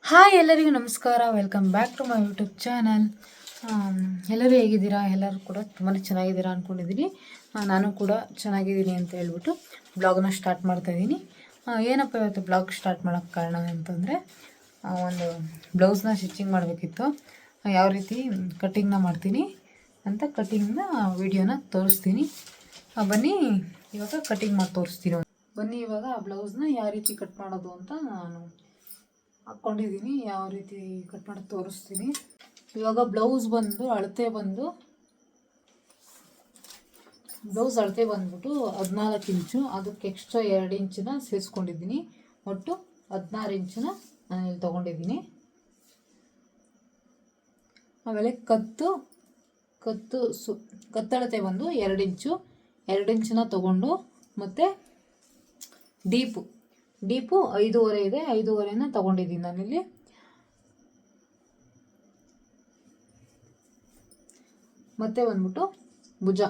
Hi ಎಲ್ಲರಿಗೂ ನಮಸ್ಕಾರ. Welcome back to my YouTube channel. ಎಲ್ಲರೂ ಹೇಗಿದ್ದೀರಾ? ಎಲ್ಲರೂ ಕೂಡ ತುಂಬಾ ಚೆನ್ನಾಗಿದ್ದೀರಾ ಅಂದ್ಕೊಂಡಿದ್ದೀನಿ. ನಾನು ಕೂಡ ಚೆನ್ನಾಗಿದ್ದೀನಿ ಅಂತ ಹೇಳ್ಬಿಟ್ಟು ಬ್ಲಾಗ್ನ ಸ್ಟಾರ್ಟ್ ಮಾಡ್ತಾಯಿದ್ದೀನಿ. ಏನಪ್ಪ ಇವತ್ತು ಬ್ಲಾಗ್ ಸ್ಟಾರ್ಟ್ ಮಾಡೋಕ್ಕೆ ಕಾರಣ ಅಂತಂದರೆ, ಒಂದು ಬ್ಲೌಸ್ನ ಸ್ಟಿಚಿಂಗ್ ಮಾಡಬೇಕಿತ್ತು. ಯಾವ ರೀತಿ ಕಟ್ಟಿಂಗ್ನ ಮಾಡ್ತೀನಿ ಅಂತ ಕಟ್ಟಿಂಗ್ನ ವಿಡಿಯೋನ ತೋರಿಸ್ತೀನಿ. ಬನ್ನಿ ಇವಾಗ ಕಟ್ಟಿಂಗ್ ಮಾಡಿ ತೋರಿಸ್ತೀನಿ. ಬನ್ನಿ ಇವಾಗ ಆ ಬ್ಲೌಸ್ನ ಯಾವ ರೀತಿ ಕಟ್ ಮಾಡೋದು ಅಂತ ನಾನು ಹಾಕ್ಕೊಂಡಿದ್ದೀನಿ. ಯಾವ ರೀತಿ ಕಟ್ ಮಾಡಿ ತೋರಿಸ್ತೀನಿ. ಇವಾಗ ಬ್ಲೌಸ್ ಅಳತೆ ಬಂದ್ಬಿಟ್ಟು 14 ಇಂಚು. ಅದಕ್ಕೆ ಎಕ್ಸ್ಟ್ರಾ 2 ಇಂಚನ್ನ ಸೇರಿಸ್ಕೊಂಡಿದ್ದೀನಿ. ಒಟ್ಟು 16 ಇಂಚನ್ನ ನಾನು ಇಲ್ಲಿ ತೊಗೊಂಡಿದ್ದೀನಿ. ಆಮೇಲೆ ಕತ್ತಳತೆ 2 ಇಂಚು, 2 ಇಂಚನ್ನ ತೊಗೊಂಡು, ಮತ್ತು ಡೀಪು 5.5 ಇದೆ, 5.5ನ ತೊಗೊಂಡಿದ್ದೀನಿ ನಾನಿಲ್ಲಿ. ಮತ್ತೆ ಬಂದ್ಬಿಟ್ಟು ಭುಜ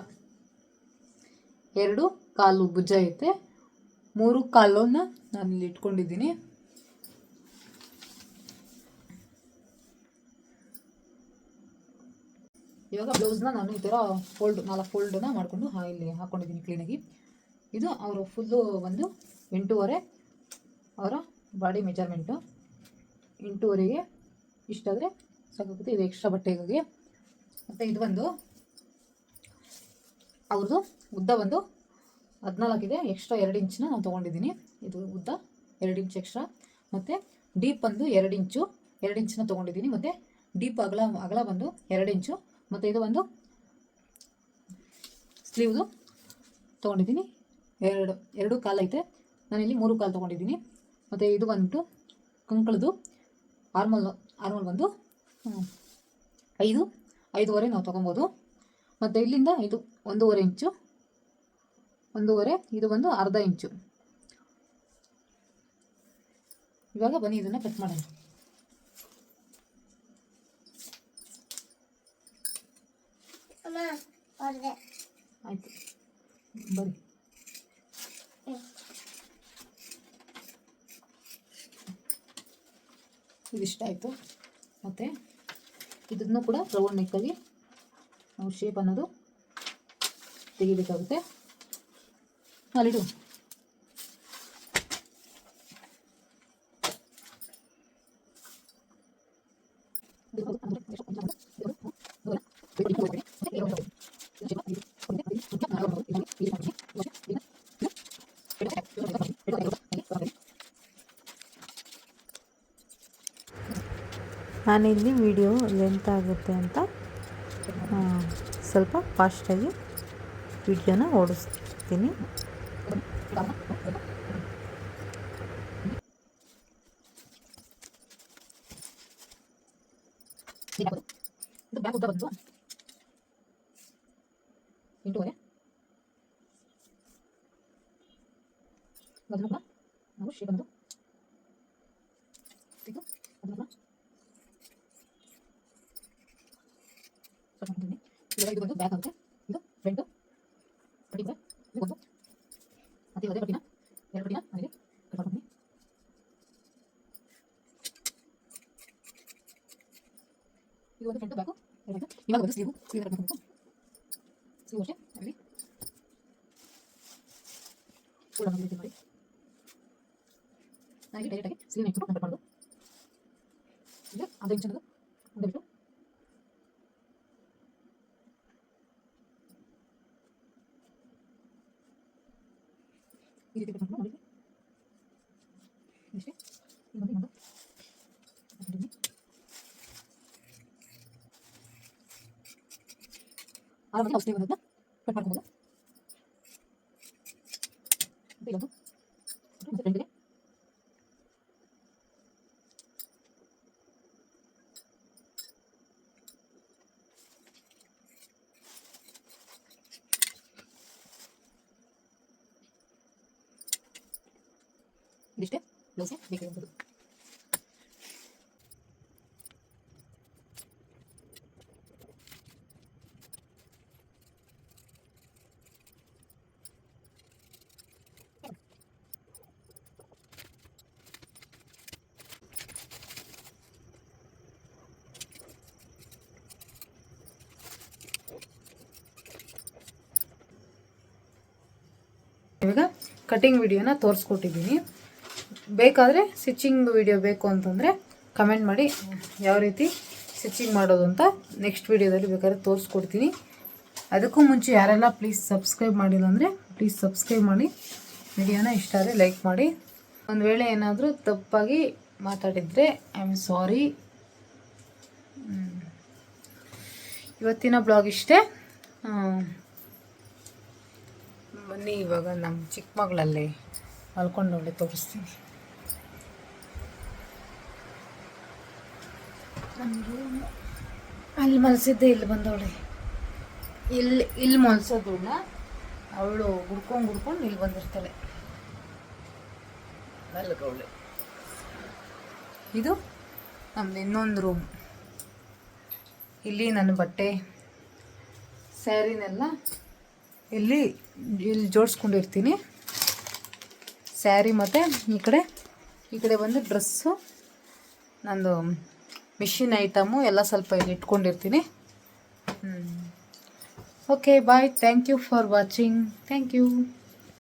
2 ಕಾಲು ಭುಜ ಐತೆ, 3 ಕಾಲನ್ನ ನಾನಿಲ್ಲಿ ಇಟ್ಕೊಂಡಿದ್ದೀನಿ. ಇವಾಗ ಬ್ಲೌಸ್ನ ನಾನು ಈ ಥರ 4 ಫೋಲ್ಡನ್ನ ಮಾಡಿಕೊಂಡು ಇಲ್ಲಿ ಹಾಕ್ಕೊಂಡಿದ್ದೀನಿ ಕ್ಲೀನಾಗಿ. ಇದು ಅವರು ಫುಲ್ಲು 8.5 ಅವರ ಬಾಡಿ ಮೆಜರ್ಮೆಂಟು. 8.5ಗೆ ಇಷ್ಟಾದರೆ ಸಾಕಾಗುತ್ತೆ. ಇದು ಎಕ್ಸ್ಟ್ರಾ ಬಟ್ಟೆಗಾಗಿ. ಮತ್ತು ಇದು ಅವ್ರದ್ದು ಉದ್ದ 14 ಇದೆ, ಎಕ್ಸ್ಟ್ರಾ 2 ಇಂಚನ್ನ ನಾನು ತೊಗೊಂಡಿದ್ದೀನಿ. ಇದು ಉದ್ದ 2 ಇಂಚ್ ಎಕ್ಸ್ಟ್ರಾ. ಮತ್ತು ಡೀಪ್ 2 ಇಂಚು, 2 ಇಂಚನ್ನ ತೊಗೊಂಡಿದ್ದೀನಿ. ಮತ್ತು ಡೀಪ್ ಅಗಲ 2 ಇಂಚು. ಮತ್ತು ಇದು ಸ್ಲೀವ್ದು ತೊಗೊಂಡಿದ್ದೀನಿ. 2 ಕಾಲು ಐತೆ, ನಾನಿಲ್ಲಿ 3 ಕಾಲು ತೊಗೊಂಡಿದ್ದೀನಿ. ಮತ್ತು ಇದು ಬಂದ್ಬಿಟ್ಟು ಕಂಕಳದು ಆರ್ಮಲ್ 5.5 ನಾವು ತೊಗೊಬೋದು. ಮತ್ತು ಇಲ್ಲಿಂದ ಇದು 1.5 ಇಂಚು, 1.5, ಇದು ಅರ್ಧ ಇಂಚು. ಇವಾಗ ಬನ್ನಿ ಇದನ್ನು ಕಟ್ ಮಾಡೋಣ. ಆಯಿತು, ಬನ್ನಿ. ಇದಿಷ್ಟ ಆಯಿತು. ಮತ್ತು ಇದನ್ನು ಕೂಡ ರೌಂಡ್ ನೆಕ್ಕಲ್ಲಿ ನಾವು ಶೇಪ್ ಅನ್ನೋದು ತೆಗಿಬೇಕಾಗುತ್ತೆ. ಅಲ್ಲಿಡು. ನಾನಿಲ್ಲಿ ವಿಡಿಯೋ ಲೆಂತ್ ಆಗುತ್ತೆ ಅಂತ ಸ್ವಲ್ಪ ಫಾಸ್ಟಾಗಿ ವಿಡಿಯೋನ ಓಡಿಸ್ತೀನಿ. ಇದು ಬ್ಯಾಕ್ ಉದ್ದ 8.5. ಅದನ್ನು ಕೂಡ ನಾವು ಶೇಪ್ ಅನ್ನೋದು ಇದು ಅದನ್ನು ಇದು ಬ್ಯಾಕ್ ಆಗುತ್ತೆ. ಇದು ಫ್ರಂಟು ಪಟ್ಟಿ ಕೂಡ ಇದು ಅದೇ ಪಟ್ಟಿನ 2 ಪಟ್ಟಿನ ನನಗೆ ಕಟ್ ಮಾಡ್ತೀನಿ. ಇದು ಫ್ರಂಟು ಬ್ಯಾಕು 2. ಇವಾಗ ಸ್ಲೀವ್ ಕಟ್ ಮಾಡ್ಬೇಕು. ಸ್ಲೀವ್ ಅಷ್ಟೇ ಅಲ್ಲಿ ಫುಲ್ ಅನ್ನೋದು ಮಾಡಿ ನನಗೆ ಡೈರೆಕ್ಟಾಗಿ ಸ್ಲೀವ್ನ ಇಟ್ಬಿಟ್ಟು ಕಟ್ ಮಾಡೋದು. ಈಗ ಅರ್ಧ ಇಂಚ್ ಅನ್ನೋದು ಮುಂದೆ ಬಿಟ್ಟು ಈ ರೀತಿ ಕಟ್ ಮಾಡ್ಕೊಂಡು ನೋಡಿ ಇಷ್ಟೇ. ಇನ್ನೊಂದು ಆರಾಮಾಗಿ ನಾವು ಸ್ಲೀವ್ ಅನ್ನೋದನ್ನ ಕಟ್ ಮಾಡ್ಕೊಬೋದು. ಮತ್ತು ಇಲ್ಲೊಂದು ಫ್ರಂಟಿಗೆ ಇದಿಷ್ಟೇ ಬ್ಲೌಸ್ಗೆ ಬೇಕಾಗಿರೋದು. ಇವಾಗ ಕಟಿಂಗ್ ವಿಡಿಯೋನ ತೋರಿಸ್ಕೊಟ್ಟಿದ್ದೀನಿ. ಬೇಕಾದರೆ ಸ್ಟಿಚಿಂಗ್ ವಿಡಿಯೋ ಬೇಕು ಅಂತಂದರೆ ಕಮೆಂಟ್ ಮಾಡಿ ಯಾವ ರೀತಿ ಸ್ಟಿಚಿಂಗ್ ಮಾಡೋದು ಅಂತ ನೆಕ್ಸ್ಟ್ ವಿಡಿಯೋದಲ್ಲಿ ಬೇಕಾದ್ರೆ ತೋರಿಸ್ಕೊಡ್ತೀನಿ. ಅದಕ್ಕೂ ಮುಂಚೆ ಯಾರೆಲ್ಲ ಪ್ಲೀಸ್ ಸಬ್ಸ್ಕ್ರೈಬ್ ಮಾಡಿಲ್ಲ ಅಂದರೆ ಪ್ಲೀಸ್ ಸಬ್ಸ್ಕ್ರೈಬ್ ಮಾಡಿ, ವಿಡಿಯೋನ ಇಷ್ಟ ಆದರೆ ಲೈಕ್ ಮಾಡಿ. ಒಂದು ವೇಳೆ ಏನಾದರೂ ತಪ್ಪಾಗಿ ಮಾತಾಡಿದರೆ ಐ ಆಮ್ ಸಾರಿ. ಇವತ್ತಿನ ಬ್ಲಾಗ್ ಇಷ್ಟೇ. ಬನ್ನಿ ಇವಾಗ ನಮ್ಮ ಚಿಕ್ಕ ಮಗಳಲ್ಲೇ ಮಲ್ಕೊಂಡವಳೆ ತೋರಿಸ್ತೀನಿ. ಅಲ್ಲಿ ಮಲಸಿದ್ದೆ, ಇಲ್ಲಿ ಬಂದವಳೆ. ಇಲ್ಲಿ ಮಲ್ಸೋದನ್ನ ಅವಳು ಗುಡ್ಕೊಂಡು ಇಲ್ಲಿ ಬಂದಿರ್ತಾಳೆ. ಮಲ್ಗವಳೆ. ಇದು ನಮ್ದು ಇನ್ನೊಂದು ರೂಮ್. ಇಲ್ಲಿ ನನ್ನ ಬಟ್ಟೆ ಸ್ಯಾರಿನೆಲ್ಲ ಇಲ್ಲಿ ಜೋಡಿಸ್ಕೊಂಡಿರ್ತೀನಿ. ಸ್ಯಾರಿ ಮತ್ತು ಈ ಕಡೆ ಬಂದು ಡ್ರೆಸ್ಸು, ನಂದು ಮಿಷಿನ್ ಐಟಮು ಎಲ್ಲ ಸ್ವಲ್ಪ ಇಲ್ಲಿ ಇಟ್ಕೊಂಡಿರ್ತೀನಿ. Okay bye. Thank you for watching. Thank you.